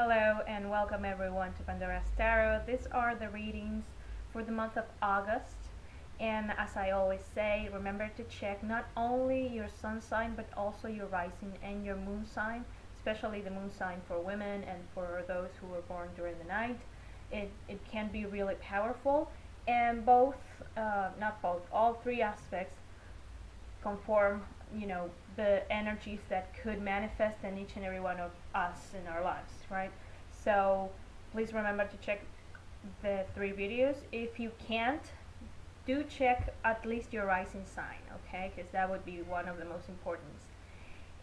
Hello and welcome everyone to Pandora's Tarot. These are the readings for the month of August. And as I always say, remember to check not only your sun sign but also your rising and your moon sign, especially the moon sign for women and for those who were born during the night. It can be really powerful, and all three aspects conform, the energies that could manifest in each and every one of us in our lives, right? So please remember to check the three videos. If you can't, do check at least your rising sign, okay? Because that would be one of the most important.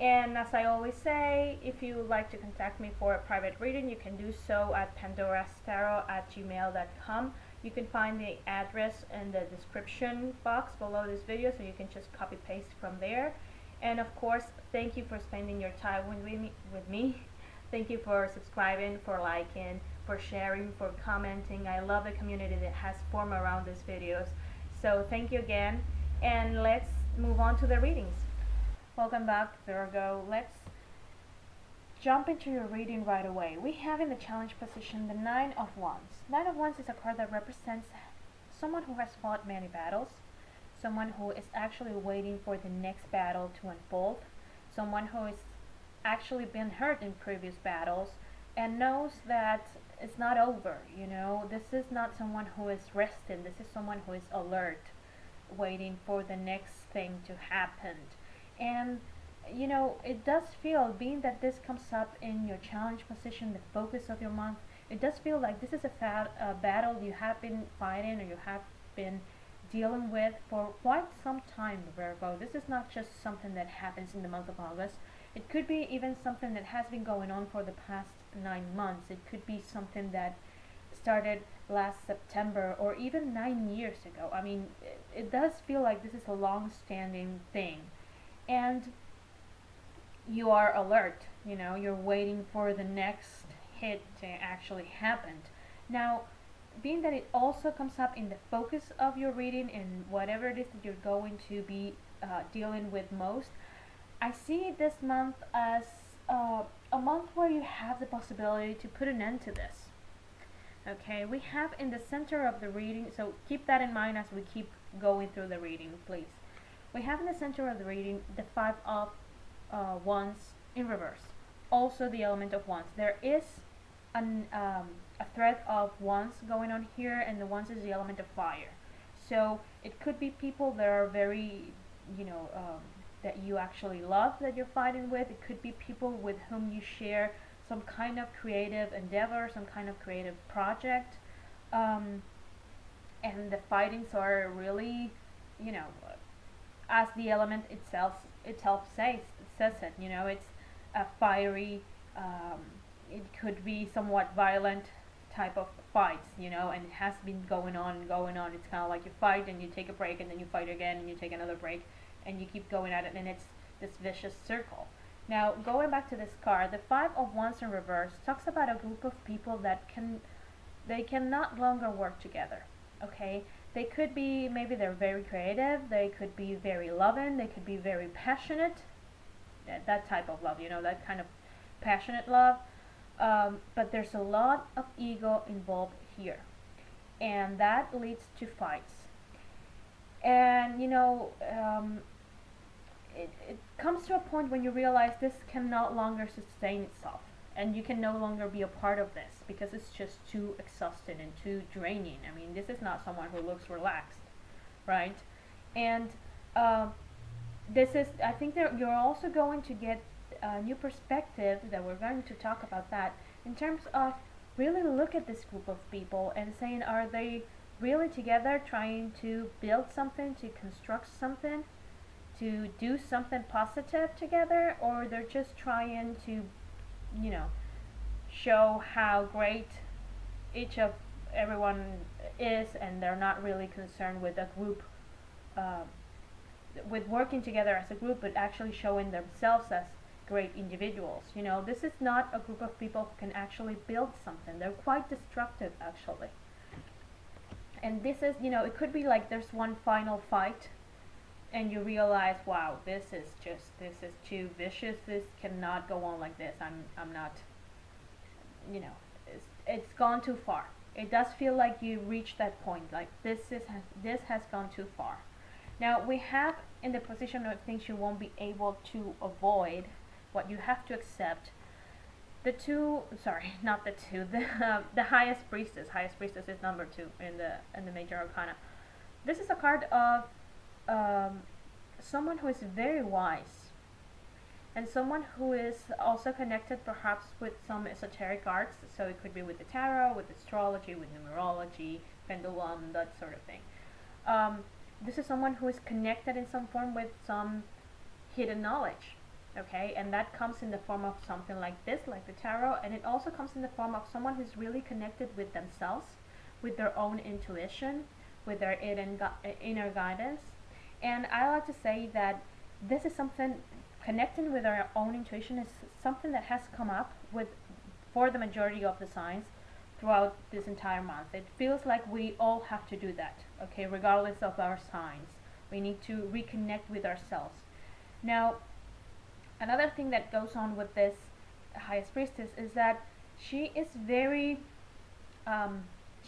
And as I always say, if you would like to contact me for a private reading, you can do so at pandorastarot@gmail.com. You can find the address in the description box below this video, so you can just copy paste from there. And of course, thank you for spending your time with me. Thank you for subscribing, for liking, for sharing, for commenting. I love the community that has formed around these videos. So thank you again, and let's move on to the readings. Welcome back, Virgo. Let's jump into your reading right away. We have in the challenge position the Nine of Wands. Nine of Wands is a card that represents someone who has fought many battles, someone who is actually waiting for the next battle to unfold, someone who has actually been hurt in previous battles and knows that it's not over. This is not someone who is resting. This is someone who is alert, waiting for the next thing to happen. And it does feel, being that this comes up in your challenge position, the focus of your month, it does feel like this is a battle you have been fighting, or you have been dealing with for quite some time, Virgo. This is not just something that happens in the month of August. It could be even something that has been going on for the past 9 months. It could be something that started last September or even 9 years ago. I mean, it does feel like this is a long-standing thing. And you are alert, you're waiting for the next hit to actually happen. Now, being that it also comes up in the focus of your reading and whatever it is that you're going to be dealing with most, I see this month as a month where you have the possibility to put an end to this. Okay, we have in the center of the reading, so keep that in mind as we keep going through the reading, please. We have in the center of the reading the Five of Wands in reverse. Also the element of Wands. There is a thread of Wands going on here, and the Wands is the element of fire. So it could be people that are very, that you actually love, that you're fighting with. It could be people with whom you share some kind of creative endeavor, some kind of creative project. And the fightings are really, as the element itself says it, it's a fiery, it could be somewhat violent type of fights, and it has been going on and going on. It's kind of like you fight and you take a break, and then you fight again and you take another break, and you keep going at it, and it's this vicious circle. Now, going back to this card, the Five of Wands in reverse talks about a group of people that can not longer work together. Okay, they could be, maybe they're very creative, they could be very loving, they could be very passionate, that type of love, that kind of passionate love, but there's a lot of ego involved here, and that leads to fights. And it comes to a point when you realize this can no longer sustain itself, and you can no longer be a part of this because it's just too exhausting and too draining. I mean, this is not someone who looks relaxed, right? And I think that you're also going to get a new perspective, that we're going to talk about that, in terms of really look at this group of people and saying, are they really together trying to build something, to construct something, to do something positive together, or they're just trying to show how great everyone is, and they're not really concerned with a group, with working together as a group, but actually showing themselves as great individuals. This is not a group of people who can actually build something. They're quite destructive, actually. And this is, it could be like there's one final fight, and you realize, wow, this is too vicious. This cannot go on like this. I'm not it's gone too far. It does feel like you reached that point, like this has gone too far. Now we have in the position of things you won't be able to avoid, what you have to accept. The two, sorry, not the two, the highest priestess. Highest priestess is number 2 in the major arcana. This is a card of someone who is very wise, and someone who is also connected perhaps with some esoteric arts. So it could be with the tarot, with astrology, with numerology, pendulum, that sort of thing. This is someone who is connected in some form with some hidden knowledge, okay? And that comes in the form of something like this, like the tarot, and it also comes in the form of someone who's really connected with themselves, with their own intuition, with their inner guidance. And I like to say that this is something, connecting with our own intuition is something that has come up with for the majority of the signs throughout this entire month. It feels like we all have to do that, okay, regardless of our signs. We need to reconnect with ourselves. Now, another thing that goes on with this highest priestess is that she is very,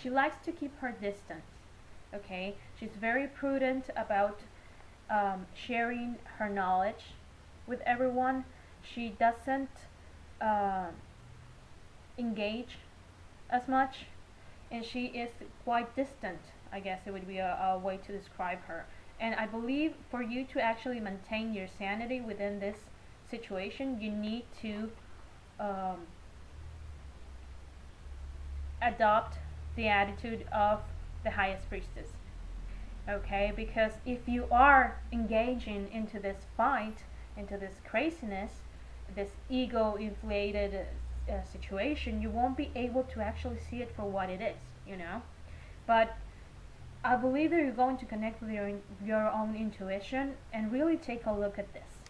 she likes to keep her distance, okay? She's very prudent about sharing her knowledge with everyone. She doesn't engage as much, and she is quite distant, I guess it would be a way to describe her. And I believe for you to actually maintain your sanity within this situation, you need to adopt the attitude of the highest priestess, okay? Because if you are engaging into this fight, into this craziness, this ego inflated situation, you won't be able to actually see it for what it is, but I believe that you're going to connect with your own intuition and really take a look at this,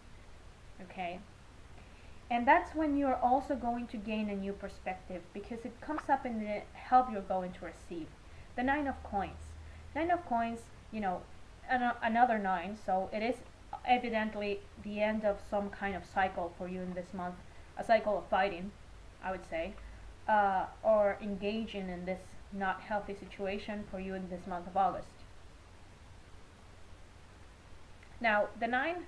okay? And that's when you're also going to gain a new perspective, because it comes up in the help you're going to receive. The 9 of coins. 9 of coins, another 9, so it is evidently the end of some kind of cycle for you in this month, a cycle of fighting, I would say, or engaging in this not healthy situation for you in this month of August. Now, the 9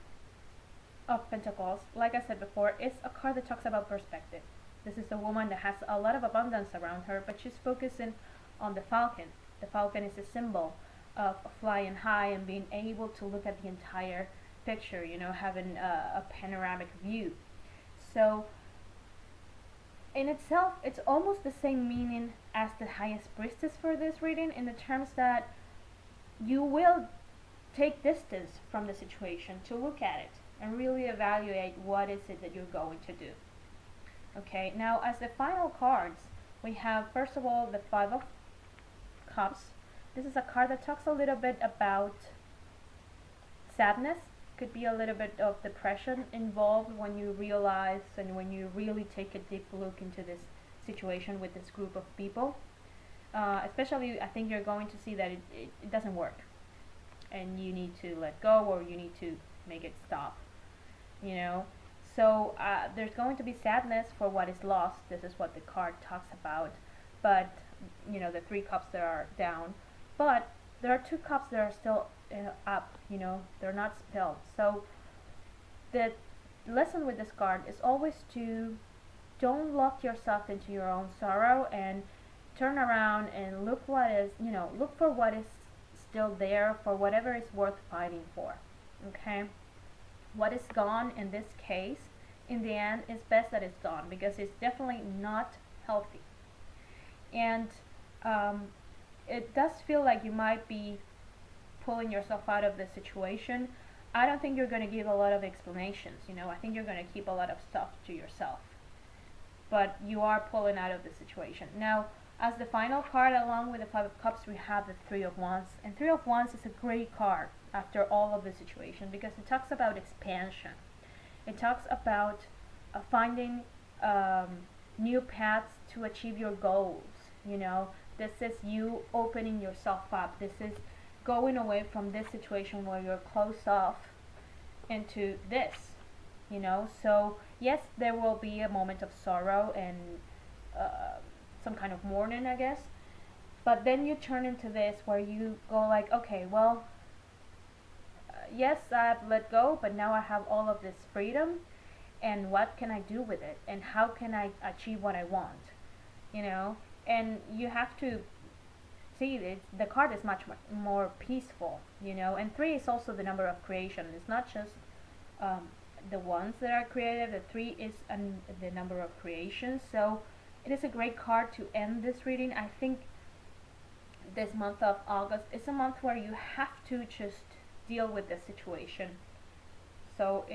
of Pentacles, like I said before, is a card that talks about perspective. This is a woman that has a lot of abundance around her, but she's focusing on the falcon. The falcon is a symbol of flying high and being able to look at the entire picture, having a panoramic view. So in itself, it's almost the same meaning as the highest priestess for this reading, in the terms that you will take distance from the situation to look at it and really evaluate what is it that you're going to do. Okay, now as the final cards, we have first of all the 5 of Cups. This is a card that talks a little bit about sadness. Could be a little bit of depression involved when you realize and when you really take a deep look into this situation with this group of people. Especially, I think you're going to see that it doesn't work, and you need to let go, or you need to make it stop. So there's going to be sadness for what is lost. This is what the card talks about. But the 3 cups that are down, but there are 2 cups that are still up, they're not spilled. So the lesson with this card is always to don't lock yourself into your own sorrow, and turn around and look look for what is still there, for whatever is worth fighting for, okay? What is gone in this case, in the end, is best that it's gone, because it's definitely not healthy. And it does feel like you might be pulling yourself out of the situation. I don't think you're going to give a lot of explanations, I think you're going to keep a lot of stuff to yourself. But you are pulling out of the situation. Now, as the final card, along with the 5 of Cups, we have the 3 of Wands. And 3 of Wands is a great card after all of the situation, because it talks about expansion. It talks about finding new paths to achieve your goals. This is you opening yourself up. This is going away from this situation where you're closed off into this. So yes, there will be a moment of sorrow, and some kind of mourning, I guess. But then you turn into this where you go like, okay, well, yes, I've let go, but now I have all of this freedom, and what can I do with it, and how can I achieve what I want, you know? And you have to see it, the card is much more peaceful, you know. And 3 is also the number of creation. It's not just the ones that are created. The 3 is the number of creations. So it is a great card to end this reading. I think this month of August is a month where you have to just deal with the situation. So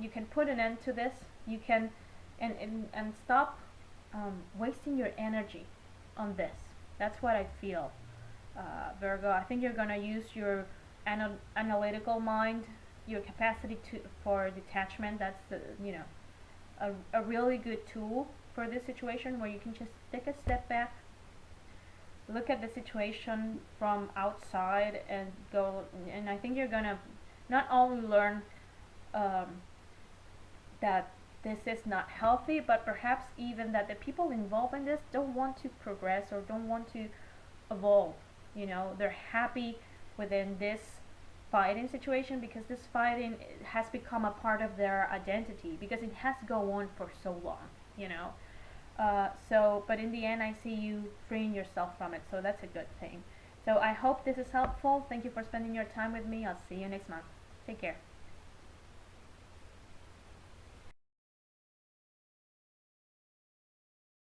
you can put an end to this. You can and stop wasting your energy on this. That's what I feel, Virgo. I think you're gonna use your analytical mind, your capacity for detachment. That's a really good tool for this situation, where you can just take a step back, look at the situation from outside, and go. And I think you're gonna not only learn that this is not healthy, but perhaps even that the people involved in this don't want to progress or don't want to evolve. You know, they're happy within this fighting situation, because this fighting has become a part of their identity, because it has gone on for so long, you know. But in the end, I see you freeing yourself from it, so that's a good thing. So I hope this is helpful. Thank you for spending your time with me. I'll see you next month. Take care.